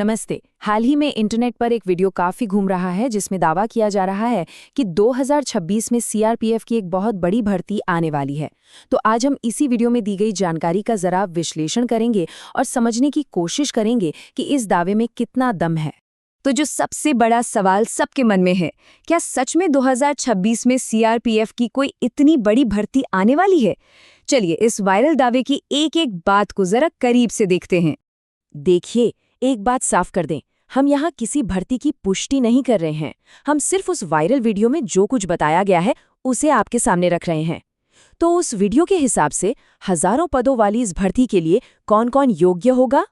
नमस्ते। हाल ही में इंटरनेट पर एक वीडियो काफी घूम रहा है जिसमें दावा किया जा रहा है कि 2026 में सीआरपीएफ की एक बहुत बड़ी भर्ती आने वाली है। तो आज हम इसी वीडियो में दी गई जानकारी का जरा विश्लेषण करेंगे और समझने की कोशिश करेंगे कि इस दावे में कितना दम है। तो जो सबसे बड़ा सवाल सबके मन में है, क्या सच में 2026 में सीआरपीएफ की कोई इतनी बड़ी भर्ती आने वाली है? चलिए इस वायरल दावे की एक एक बात को जरा करीब से देखते हैं। देखिए, एक बात साफ कर दें, हम यहाँ किसी भर्ती की पुष्टि नहीं कर रहे हैं। हम सिर्फ उस वायरल वीडियो में जो कुछ बताया गया है उसे आपके सामने रख रहे हैं। तो उस वीडियो के हिसाब से हजारों पदों वाली इस भर्ती के लिए कौन कौन योग्य होगा?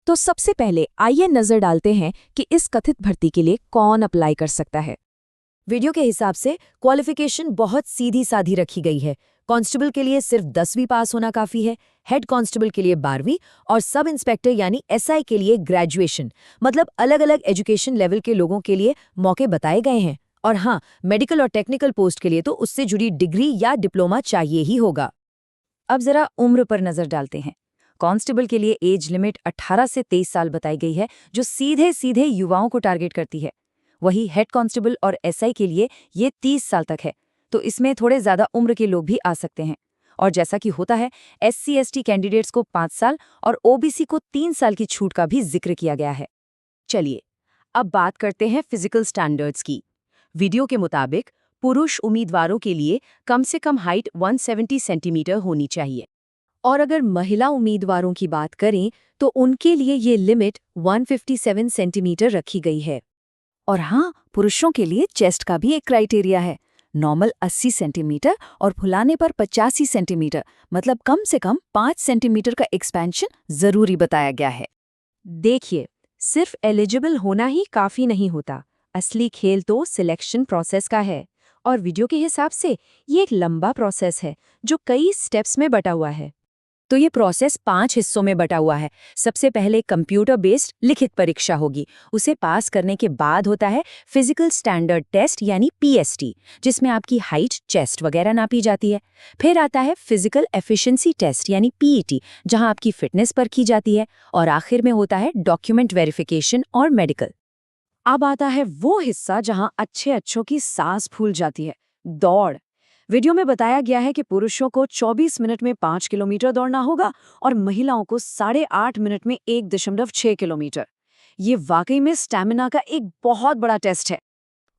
तो सबसे पहले आइए नजर डालते हैं कि इस कथित भर्ती के लिए कौन अप्लाई कर सकता है। वीडियो के हिसाब से क्वालिफिकेशन बहुत सीधी साधी रखी गई है। कांस्टेबल के लिए सिर्फ 10वीं पास होना काफी है, हेड कांस्टेबल के लिए 12वीं और सब इंस्पेक्टर यानी एसआई के लिए ग्रेजुएशन। मतलब अलग अलग एजुकेशन लेवल के लोगों के लिए मौके बताए गए हैं। और हाँ, मेडिकल और टेक्निकल पोस्ट के लिए तो उससे जुड़ी डिग्री या डिप्लोमा चाहिए ही होगा। अब जरा उम्र पर नजर डालते हैं। कांस्टेबल के लिए एज लिमिट 18 से 23 साल बताई गई है, जो सीधे सीधे युवाओं को टारगेट करती है। वही हेड कांस्टेबल और एसआई के लिए ये 30 साल तक है, तो इसमें थोड़े ज्यादा उम्र के लोग भी आ सकते हैं। और जैसा कि होता है, SC/ST कैंडिडेट्स को 5 साल और ओबीसी को 3 साल की छूट का भी जिक्र किया गया है। चलिए, अब बात करते हैं फिजिकल स्टैंडर्ड्स की। वीडियो के मुताबिक पुरुष उम्मीदवारों के लिए कम से कम हाइट 170 सेंटीमीटर होनी चाहिए। और अगर महिला उम्मीदवारों की बात करें तो उनके लिए ये लिमिट 157 सेंटीमीटर रखी गई है। और हाँ, पुरुषों के लिए चेस्ट का भी एक क्राइटेरिया है। नॉर्मल 80 सेंटीमीटर और फुलाने पर 85 सेंटीमीटर, मतलब कम से कम 5 सेंटीमीटर का एक्सपेंशन जरूरी बताया गया है। देखिए, सिर्फ एलिजिबल होना ही काफी नहीं होता। असली खेल तो सिलेक्शन प्रोसेस का है। और वीडियो के हिसाब से ये एक लंबा प्रोसेस है जो कई स्टेप्स में बटा हुआ है। तो ये प्रोसेस 5 हिस्सों में बटा हुआ है। सबसे पहले कंप्यूटर बेस्ड लिखित परीक्षा होगी। उसे पास करने के बाद होता है फिजिकल स्टैंडर्ड टेस्ट यानी पीएसटी, जिसमें आपकी हाइट, चेस्ट वगैरह नापी जाती है। फिर आता है फिजिकल एफिशिएंसी टेस्ट यानी पीईटी, जहां आपकी फिटनेस परखी जाती है। और आखिर में होता है डॉक्यूमेंट वेरिफिकेशन और मेडिकल। अब आता है वो हिस्सा जहां अच्छों की सांस फूल जाती है, दौड़। वीडियो में बताया गया है कि पुरुषों को 24 मिनट में 5 किलोमीटर दौड़ना होगा और महिलाओं को 8.5 मिनट में 1.6 किलोमीटर। ये वाकई में स्टैमिना का एक बहुत बड़ा टेस्ट है।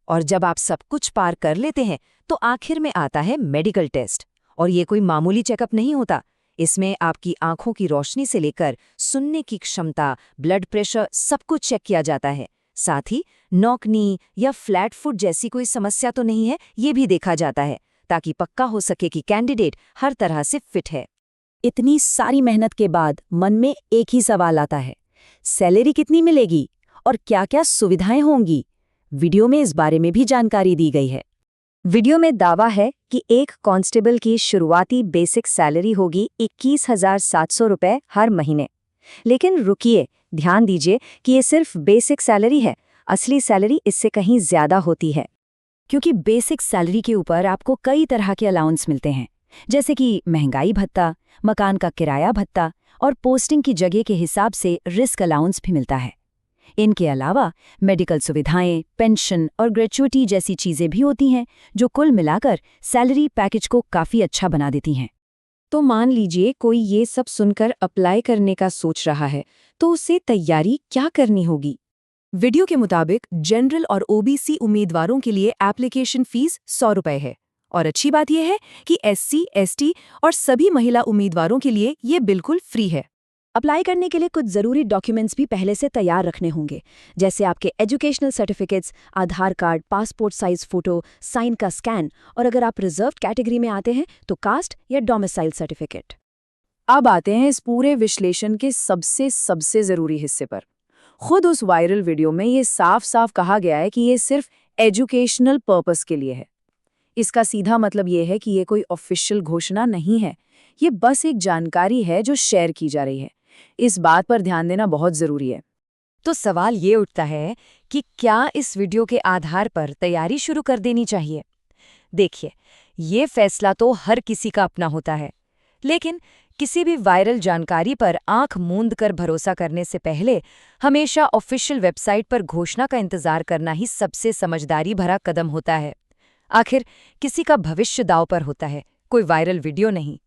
और जब आप सब कुछ पार कर लेते हैं तो आखिर में आता है मेडिकल टेस्ट। और ये कोई मामूली चेकअप नहीं होता। इसमें आपकी आंखों की रोशनी से लेकर सुनने की क्षमता, ब्लड प्रेशर, सब कुछ चेक किया जाता है। साथ ही नॉक नी या फ्लैट फुट जैसी कोई समस्या तो नहीं है, ये भी देखा जाता है, ताकि पक्का हो सके कि कैंडिडेट हर तरह से फिट है। इतनी सारी मेहनत के बाद मन में एक ही सवाल आता है, सैलरी कितनी मिलेगी और क्या-क्या सुविधाएं होंगी? वीडियो में इस बारे में भी जानकारी दी गई है। वीडियो में दावा है कि एक कांस्टेबल की शुरुआती बेसिक सैलरी होगी 21,700 रुपये हर महीने। लेकिन रुकिए, ध्यान दीजिए कि ये सिर्फ बेसिक सैलरी है। असली सैलरी इससे कहीं ज्यादा होती है, क्योंकि बेसिक सैलरी के ऊपर आपको कई तरह के अलाउंस मिलते हैं, जैसे कि महंगाई भत्ता, मकान का किराया भत्ता और पोस्टिंग की जगह के हिसाब से रिस्क अलाउंस भी मिलता है। इनके अलावा मेडिकल सुविधाएं, पेंशन और ग्रेच्युटी जैसी चीजें भी होती हैं, जो कुल मिलाकर सैलरी पैकेज को काफी अच्छा बना देती हैं। तो मान लीजिए कोई ये सब सुनकर अप्लाई करने का सोच रहा है, तो उसे तैयारी क्या करनी होगी? वीडियो के मुताबिक जनरल और ओबीसी उम्मीदवारों के लिए एप्लीकेशन फीस 100 रुपये है। और अच्छी बात यह है कि SC, ST और सभी महिला उम्मीदवारों के लिए ये बिल्कुल फ्री है। अप्लाई करने के लिए कुछ ज़रूरी डॉक्यूमेंट्स भी पहले से तैयार रखने होंगे, जैसे आपके educational certificates, Aadhaar card, passport size photo, sign का स्कैन और अगर आप रिजर्व कैटेगरी में आते हैं तो कास्ट या डोमिसाइल सर्टिफिकेट। अब आते हैं इस पूरे विश्लेषण के सबसे ज़रूरी हिस्से पर। खुद उस वायरल वीडियो में ये साफ साफ कहा गया है कि ये सिर्फ एजुकेशनल पर्पस के लिए है। इसका सीधा मतलब ये है कि ये कोई ऑफिशियल घोषणा नहीं है, ये बस एक जानकारी है जो शेयर की जा रही है। इस बात पर ध्यान देना बहुत जरूरी है। तो सवाल ये उठता है कि क्या इस वीडियो के आधार पर तैयारी शुरू कर देनी चाहिए? देखिए, ये फैसला तो हर किसी का अपना होता है, लेकिन किसी भी वायरल जानकारी पर आंख मूंद कर भरोसा करने से पहले हमेशा ऑफिशियल वेबसाइट पर घोषणा का इंतजार करना ही सबसे समझदारी भरा कदम होता है। आखिर किसी का भविष्य दांव पर होता है, कोई वायरल वीडियो नहीं।